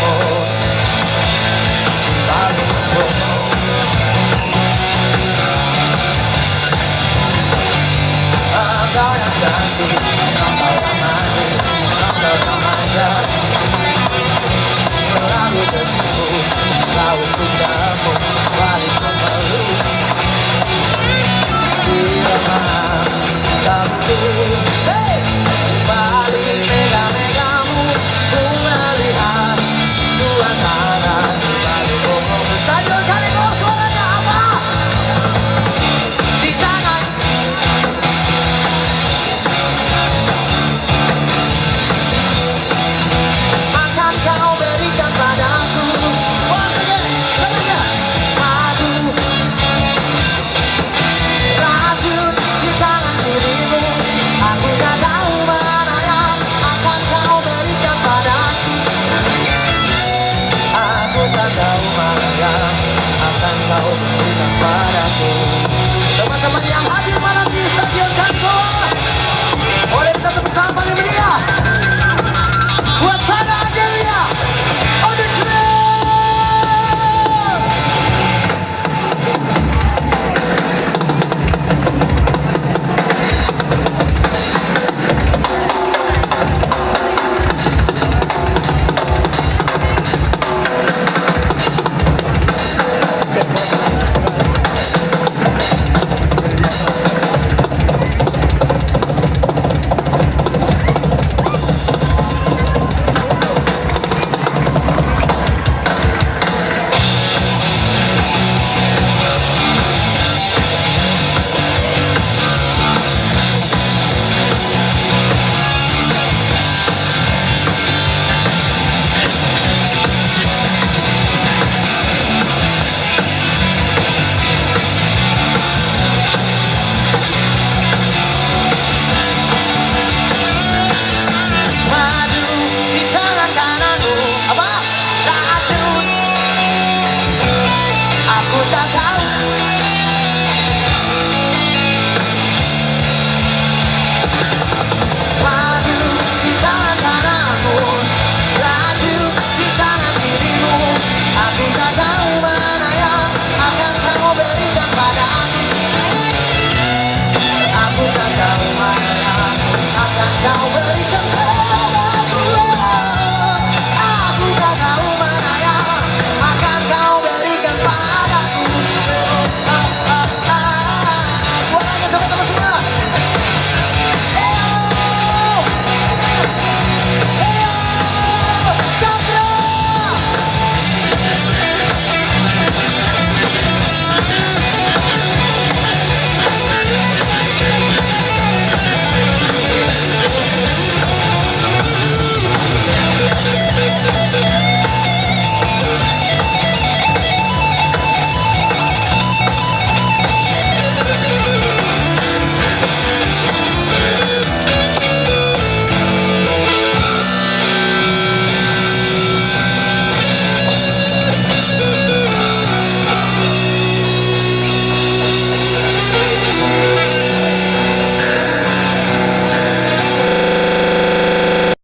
lumut di balik lumut. Engkau yang cantik, engkau yang manis, engkau yang manja, selalu tertipu, selalu sukamu, balik memeluk. Bila sabtu, hey, balik mega-megamu, ku melihat suasana di balik lumut. Stadion Kalimau, suaranya apa? Di tangan. Akan kau berikan padaku, once again, katanya, madu, racun di tangan dirimu. Aku tak tahu mana yang akan kau berikan padaku. Aku tak tahu mana yang akan kau berikan padaku.